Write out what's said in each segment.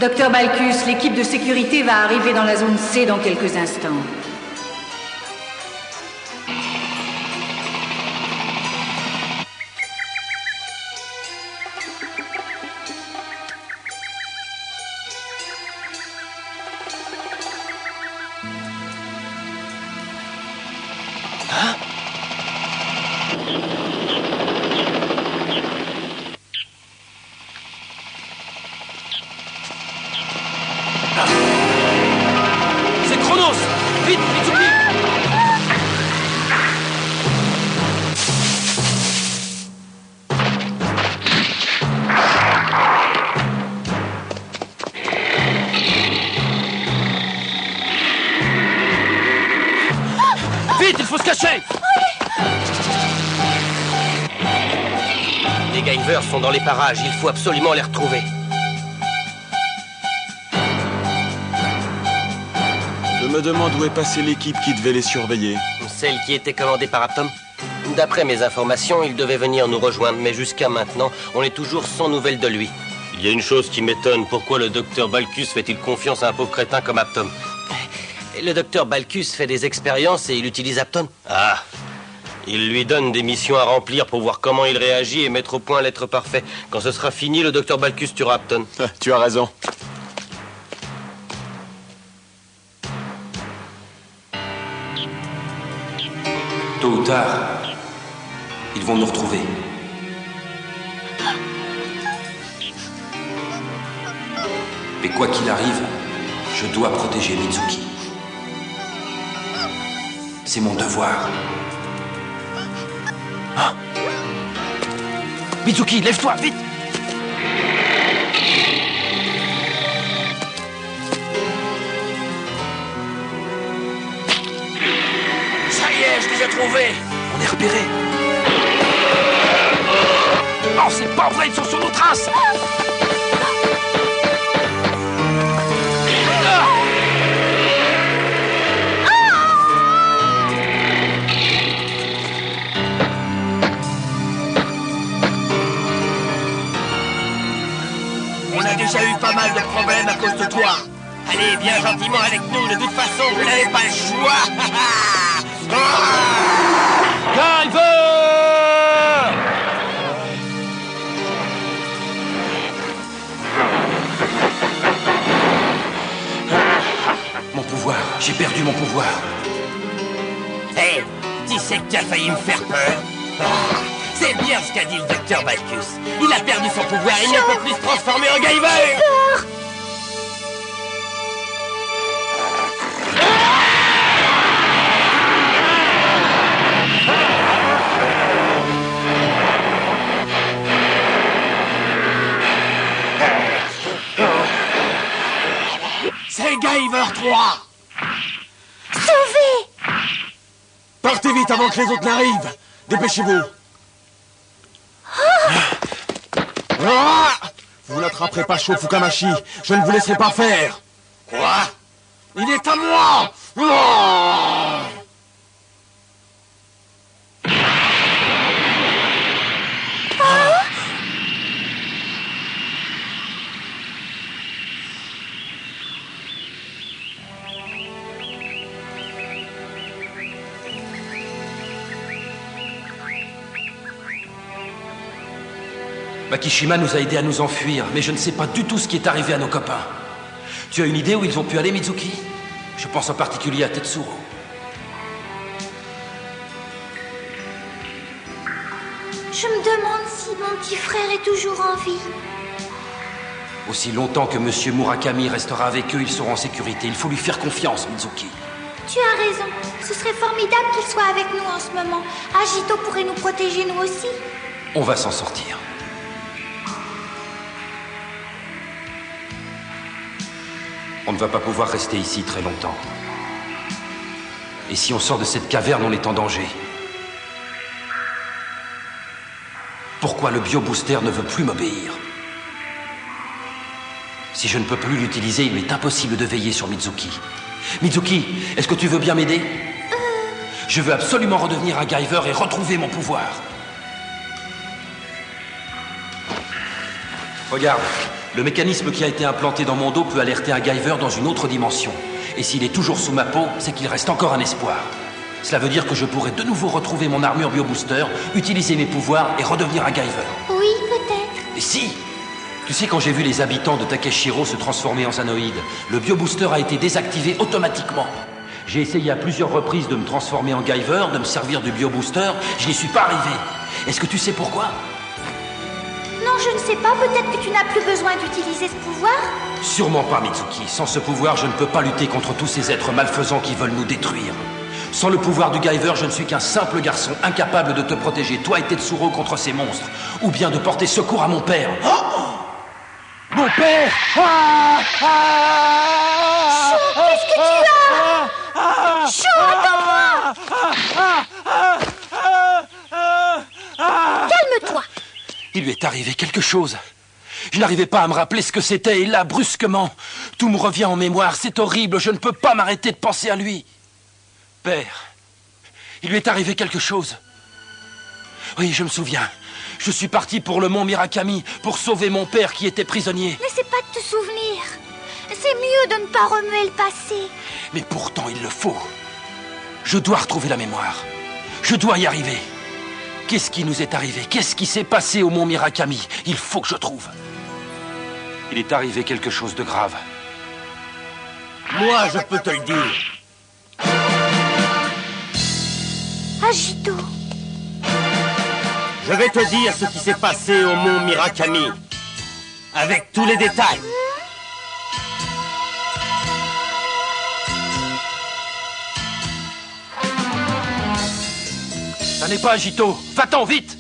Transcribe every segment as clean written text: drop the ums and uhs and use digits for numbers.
Docteur Balkus, l'équipe de sécurité va arriver dans la zone C dans quelques instants. C'est Chronos! Vite, Mitsuki! Vite, il faut se cacher! Les Guyvers sont dans les parages, il faut absolument les retrouver. Je me demande où est passée l'équipe qui devait les surveiller. Celle qui était commandée par Aptom. D'après mes informations, il devait venir nous rejoindre, mais jusqu'à maintenant, on est toujours sans nouvelles de lui. Il y a une chose qui m'étonne, pourquoi le docteur Balkus fait-il confiance à un pauvre crétin comme Aptom? Le docteur Balkus fait des expériences et il utilise Aptom. Ah, il lui donne des missions à remplir pour voir comment il réagit et mettre au point l'être parfait. Quand ce sera fini, le docteur Balkus tuera Aptom. Tu as raison. Tôt ou tard, ils vont nous retrouver. Mais quoi qu'il arrive, je dois protéger Mitsuki. C'est mon devoir. Hein? Mitsuki, lève-toi, vite! Ça y est, je les ai trouvés! On est repérés. Non, c'est pas vrai, ils sont sur nos traces! On a déjà eu pas mal de problèmes à cause de toi. Allez, viens gentiment avec nous, de toute façon, vous n'avez pas le choix. Guyver! Mon pouvoir, j'ai perdu mon pouvoir. Hé, tu sais que tu as failli me faire peur. C'est bien ce qu'a dit le docteur Balkus. Il a perdu son pouvoir, il ne peut plus se transformer en Guyver. C'est Guyver 3. Sauvez! Partez vite avant que les autres n'arrivent. Dépêchez-vous. Vous n'attraperez pas Shofukamashi. Je ne vous laisserai pas faire. Quoi? Il est à moi. Makishima nous a aidés à nous enfuir, mais je ne sais pas du tout ce qui est arrivé à nos copains. Tu as une idée où ils ont pu aller, Mitsuki? Je pense en particulier à Tetsuro. Je me demande si mon petit frère est toujours en vie. Aussi longtemps que Monsieur Murakami restera avec eux, ils seront en sécurité. Il faut lui faire confiance, Mitsuki. Tu as raison. Ce serait formidable qu'il soit avec nous en ce moment. Agito pourrait nous protéger nous aussi. On va s'en sortir. On ne va pas pouvoir rester ici très longtemps. Et si on sort de cette caverne, on est en danger. Pourquoi le bio-booster ne veut plus m'obéir? Si je ne peux plus l'utiliser, il m'est impossible de veiller sur Mitsuki. Mitsuki, est-ce que tu veux bien m'aider? Je veux absolument redevenir un Guyver et retrouver mon pouvoir. Regarde, Le mécanisme qui a été implanté dans mon dos peut alerter un Guyver dans une autre dimension. Et s'il est toujours sous ma peau, c'est qu'il reste encore un espoir. Cela veut dire que je pourrais de nouveau retrouver mon armure biobooster, utiliser mes pouvoirs et redevenir un Guyver. Oui, peut-être. Et si! Tu sais, quand j'ai vu les habitants de Takeshiro se transformer en Sanoïdes, le biobooster a été désactivé automatiquement. J'ai essayé à plusieurs reprises de me transformer en Guyver, de me servir du biobooster, je n'y suis pas arrivé. Est-ce que tu sais pourquoi? Non, je ne sais pas. Peut-être que tu n'as plus besoin d'utiliser ce pouvoir. Sûrement pas, Mitsuki. Sans ce pouvoir, je ne peux pas lutter contre tous ces êtres malfaisants qui veulent nous détruire. Sans le pouvoir du Guyver, je ne suis qu'un simple garçon incapable de te protéger, toi et Tetsuro, contre ces monstres. Ou bien de porter secours à mon père. Oh! Mon père! Qu'est-ce que tu as? Chou, attends-moi! Calme-toi. Il lui est arrivé quelque chose. Je n'arrivais pas à me rappeler ce que c'était, et là, brusquement, tout me revient en mémoire. C'est horrible, je ne peux pas m'arrêter de penser à lui. Père, il lui est arrivé quelque chose. Oui, je me souviens. Je suis parti pour le mont Mirakami, pour sauver mon père qui était prisonnier. N'essaie pas de te souvenir. C'est mieux de ne pas remuer le passé. Mais pourtant, il le faut. Je dois retrouver la mémoire. Je dois y arriver. Qu'est-ce qui nous est arrivé? Qu'est-ce qui s'est passé au mont Mirakami? Il faut que je trouve. Il est arrivé quelque chose de grave. Moi, je peux te le dire. Agito. Je vais te dire ce qui s'est passé au mont Mirakami. Avec tous les détails. Ça n'est pas Agito. Va-t'en, vite!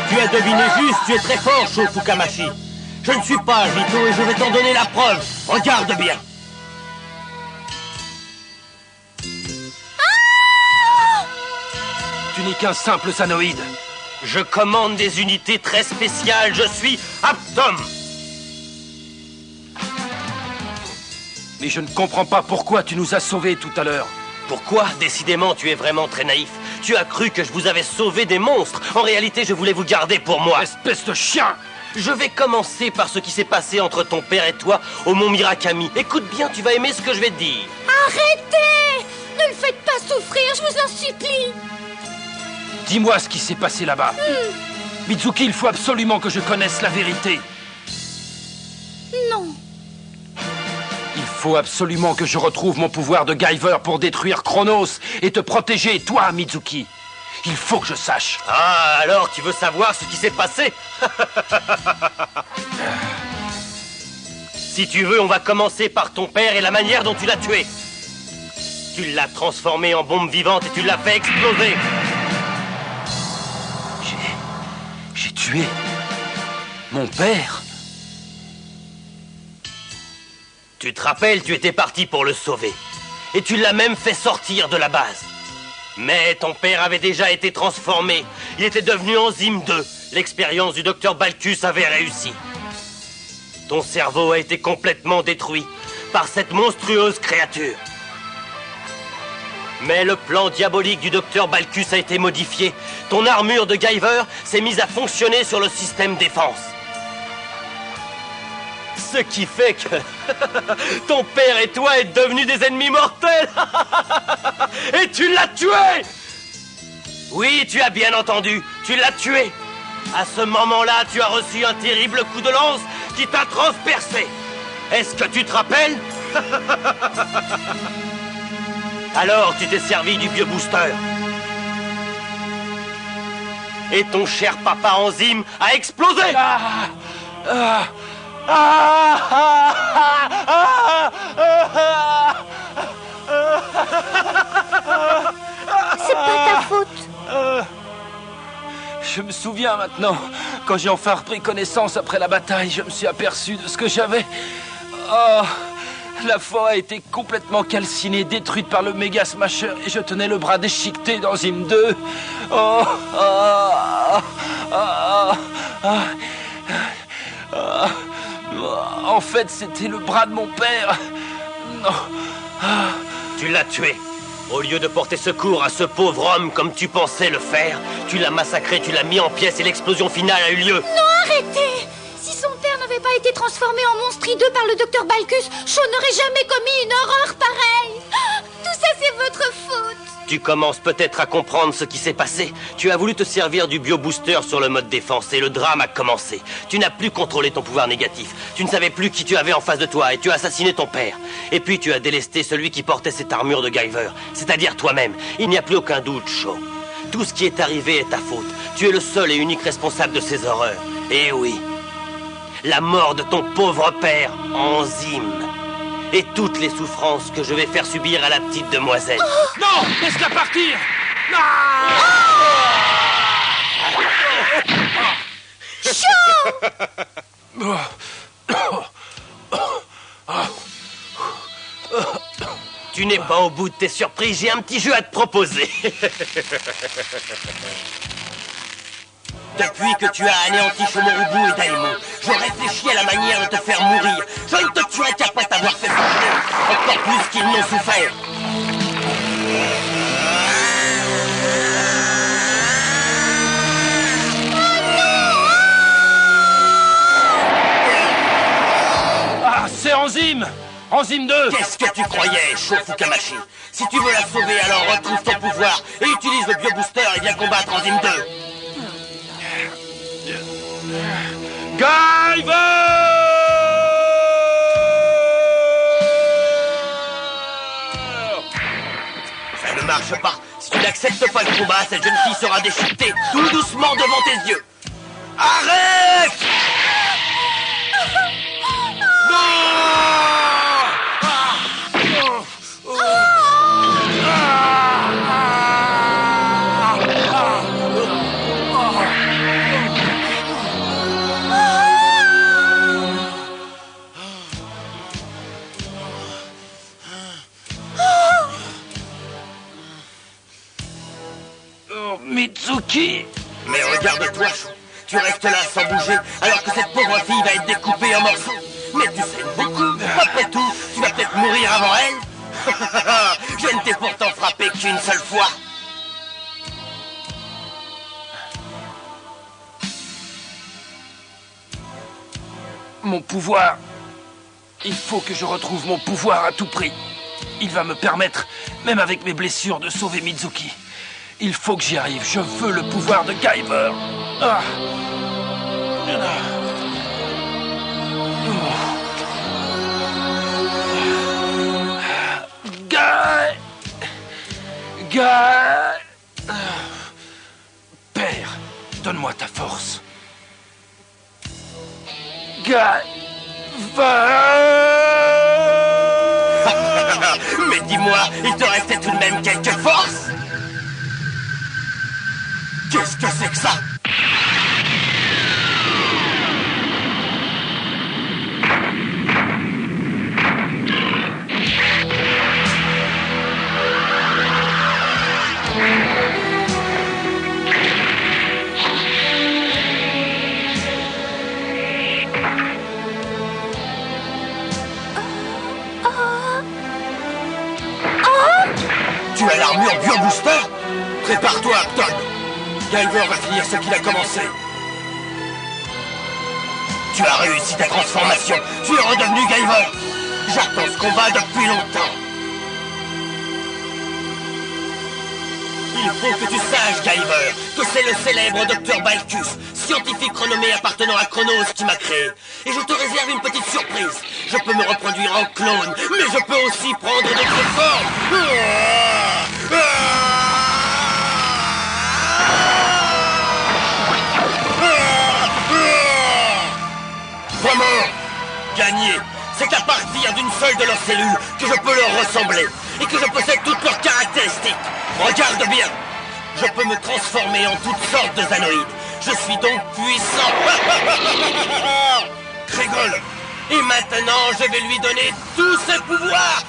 Tu as deviné juste, tu es très fort, Sho Fukamashi. Je ne suis pas Agito et je vais t'en donner la preuve. Regarde bien. Tu n'es qu'un simple Sanoïde. Je commande des unités très spéciales, je suis Aptom. Mais je ne comprends pas pourquoi tu nous as sauvés tout à l'heure. Pourquoi? Décidément, tu es vraiment très naïf. Tu as cru que je vous avais sauvé des monstres. En réalité, je voulais vous garder pour moi. Espèce de chien! Je vais commencer par ce qui s'est passé entre ton père et toi au mont Mirakami. Écoute bien, tu vas aimer ce que je vais te dire. Arrêtez! Ne le faites pas souffrir, je vous en supplie. Dis-moi ce qui s'est passé là-bas. Mitsuki, il faut absolument que je connaisse la vérité. Non. Il faut absolument que je retrouve mon pouvoir de Guyver pour détruire Chronos et te protéger, toi, Mitsuki. Il faut que je sache. Ah, alors tu veux savoir ce qui s'est passé? Si tu veux, on va commencer par ton père et la manière dont tu l'as tué. Tu l'as transformé en bombe vivante et tu l'as fait exploser. J'ai tué mon père. Tu te rappelles, tu étais parti pour le sauver. Et tu l'as même fait sortir de la base. Mais ton père avait déjà été transformé. Il était devenu Enzyme 2. L'expérience du docteur Balkus avait réussi. Ton cerveau a été complètement détruit par cette monstrueuse créature. Mais le plan diabolique du docteur Balkus a été modifié. Ton armure de Guyver s'est mise à fonctionner sur le système défense. Ce qui fait que ton père et toi êtes devenus des ennemis mortels. Et tu l'as tué. Oui, tu as bien entendu, tu l'as tué. À ce moment-là, tu as reçu un terrible coup de lance qui t'a transpercé. Est-ce que tu te rappelles? Alors, tu t'es servi du biobooster. Et ton cher papa Enzyme a explosé. C'est pas ta faute. Je me souviens maintenant. Quand j'ai enfin repris connaissance après la bataille, je me suis aperçu de ce que j'avais. Oh, la forêt était complètement calcinée, détruite par le méga smasher, et je tenais le bras déchiqueté d'Enzyme 2. Oh, en fait, c'était le bras de mon père. Tu l'as tué. Au lieu de porter secours à ce pauvre homme comme tu pensais le faire, tu l'as massacré, tu l'as mis en pièces et l'explosion finale a eu lieu. Non, arrêtez! Si son père n'avait n'avais pas été transformé en monstre hideux par le docteur Balkus, Shaw n'aurait jamais commis une horreur pareille. Tout ça, c'est votre faute. Tu commences peut-être à comprendre ce qui s'est passé. Tu as voulu te servir du bio-booster sur le mode défense et le drame a commencé. Tu n'as plus contrôlé ton pouvoir négatif. Tu ne savais plus qui tu avais en face de toi et tu as assassiné ton père. Et puis tu as délesté celui qui portait cette armure de Guyver, c'est-à-dire toi-même. Il n'y a plus aucun doute, Shaw. Tout ce qui est arrivé est ta faute. Tu es le seul et unique responsable de ces horreurs. Et oui, la mort de ton pauvre père, Enzyme. Et toutes les souffrances que je vais faire subir à la petite demoiselle. Oh non, laisse-la partir. Tu n'es pas au bout de tes surprises, j'ai un petit jeu à te proposer. Depuis que tu as anéanti Shomorubu et Daimon, je réfléchis à la manière de te faire mourir. Je ne te tuerai qu'après t'avoir fait souffrir, encore plus qu'ils n'ont souffert. Ah, c'est Enzyme. Enzyme 2. Qu'est-ce que tu croyais, Sho Fukamashi? Si tu veux la sauver, alors retrouve ton pouvoir et utilise le bio-booster et viens combattre Enzyme 2. Guyver! Ça ne marche pas. Si tu n'acceptes pas le combat, cette jeune fille sera déchiquetée tout doucement devant tes yeux. Arrête! Mitsuki! Mais regarde-toi, Sho. Tu restes là sans bouger, alors que cette pauvre fille va être découpée en morceaux. Mais tu sais beaucoup. Après tout, tu vas peut-être mourir avant elle. Je ne t'ai pourtant frappé qu'une seule fois. Mon pouvoir. Il faut que je retrouve mon pouvoir à tout prix. Il va me permettre, même avec mes blessures, de sauver Mitsuki. Il faut que j'y arrive. Je veux le pouvoir de Guyver. Ah. Père, donne-moi ta force. Mais dis-moi, il te restait tout de même quelques forces? Qu'est-ce que c'est que ça? Tu as l'armure bio-booster? Prépare-toi, Acton. Guyver va finir ce qu'il a commencé. Tu as réussi ta transformation. Tu es redevenu Guyver. J'attends ce combat depuis longtemps. Il faut que tu saches, Guyver, que c'est le célèbre Dr Balkus, scientifique renommé appartenant à Chronos, qui m'a créé. Et je te réserve une petite surprise. Je peux me reproduire en clone, mais je peux aussi prendre d'autres formes. Vraiment, gagner, c'est à partir d'une seule de leurs cellules que je peux leur ressembler et que je possède toutes leurs caractéristiques. Regarde bien, je peux me transformer en toutes sortes de zanoïdes. Je suis donc puissant. Rigole. Et maintenant, je vais lui donner tous ses pouvoirs.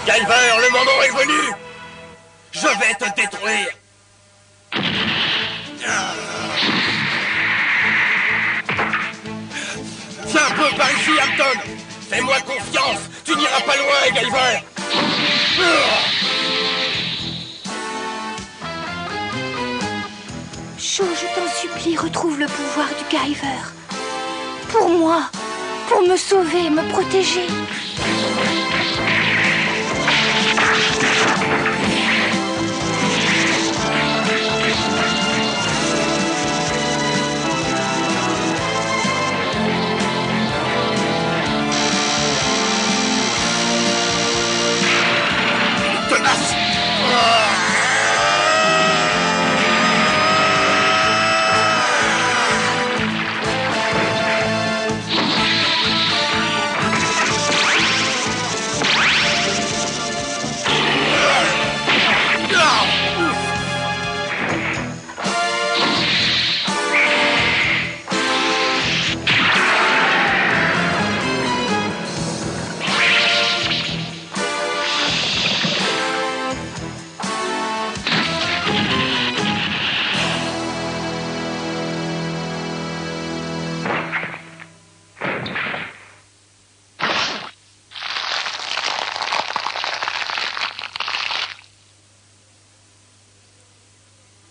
Guyver, le moment est venu. Je vais te détruire. Tiens un peu par ici, Hampton. Fais-moi confiance. Tu n'iras pas loin, Guyver. Shaw, je t'en supplie, retrouve le pouvoir du Guyver. Pour moi, pour me sauver, me protéger. Tenace!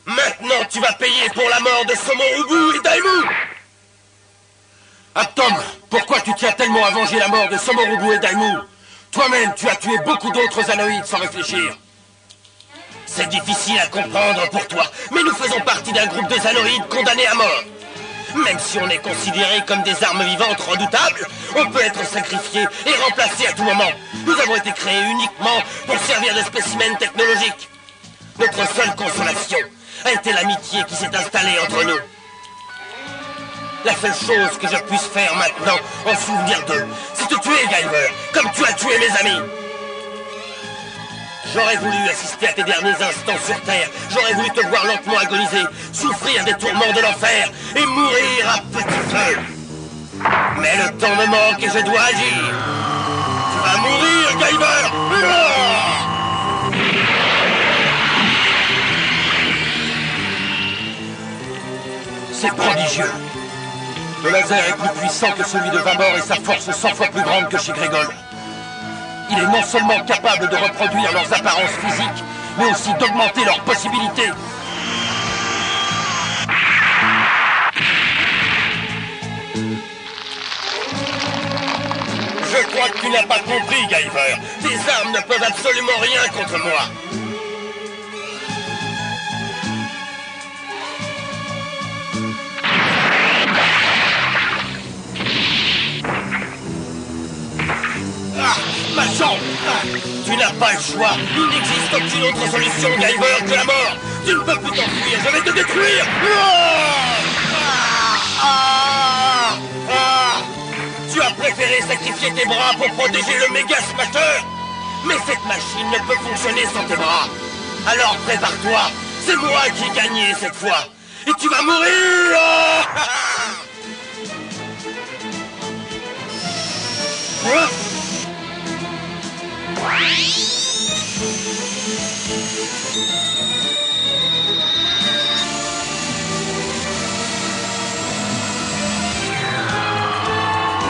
Maintenant, tu vas payer pour la mort de Somorubu et Daimon! Atom, pourquoi tu tiens tellement à venger la mort de Somorubu et Daimon? Toi-même, tu as tué beaucoup d'autres anoïdes sans réfléchir. C'est difficile à comprendre pour toi, mais nous faisons partie d'un groupe de Zanoïdes condamnés à mort. Même si on est considérés comme des armes vivantes redoutables, on peut être sacrifié et remplacé à tout moment. Nous avons été créés uniquement pour servir de spécimens technologiques. Notre seule consolation a été l'amitié qui s'est installée entre nous. La seule chose que je puisse faire maintenant, en souvenir d'eux, c'est te tuer, Guyver, comme tu as tué mes amis. J'aurais voulu assister à tes derniers instants sur Terre. J'aurais voulu te voir lentement agoniser, souffrir des tourments de l'enfer et mourir à petit feu. Mais le temps me manque et je dois agir. Tu vas mourir, Guyver! C'est prodigieux. Le laser est plus puissant que celui de Vamor et sa force 100 fois plus grande que chez Grégol. Il est non seulement capable de reproduire leurs apparences physiques, mais aussi d'augmenter leurs possibilités. Je crois que tu n'as pas compris, Guyver. Tes armes ne peuvent absolument rien contre moi. Ma jambe! Tu n'as pas le choix. Il n'existe aucune autre solution, Guyver, que la mort. Tu ne peux plus t'enfuir. Je vais te détruire. Tu as préféré sacrifier tes bras pour protéger le méga smasher. Mais cette machine ne peut fonctionner sans tes bras. Alors prépare-toi. C'est moi qui ai gagné cette fois. Et tu vas mourir.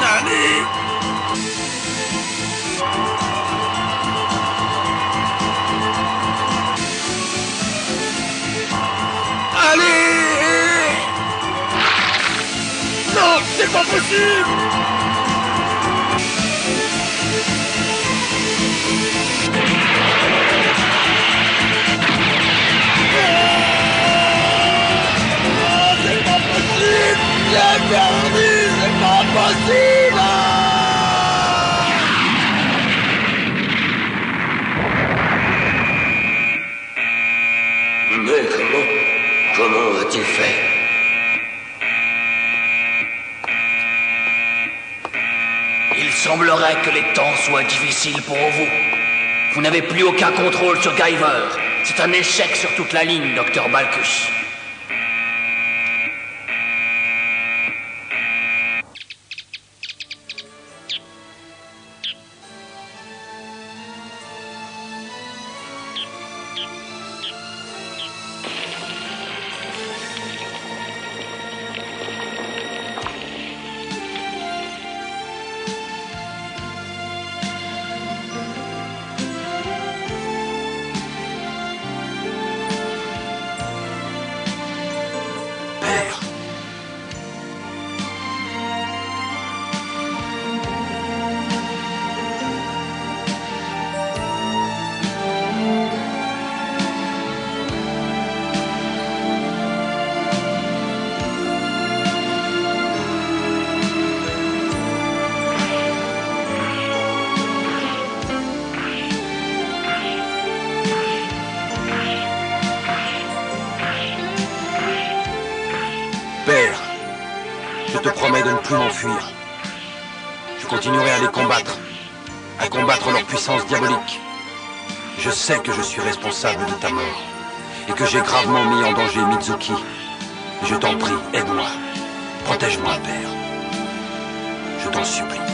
Nani! Allez! Non, c'est pas possible! J'ai perdu, c'est pas possible! Mais comment a-t-il fait? Il semblerait que les temps soient difficiles pour vous. Vous n'avez plus aucun contrôle sur Guyver. C'est un échec sur toute la ligne, Dr. Balkus. de ne plus m'enfuir. Je continuerai à les combattre, à combattre leur puissance diabolique. Je sais que je suis responsable de ta mort et que j'ai gravement mis en danger Mizuki. Je t'en prie, aide-moi. Protège-moi, Père. Je t'en supplie.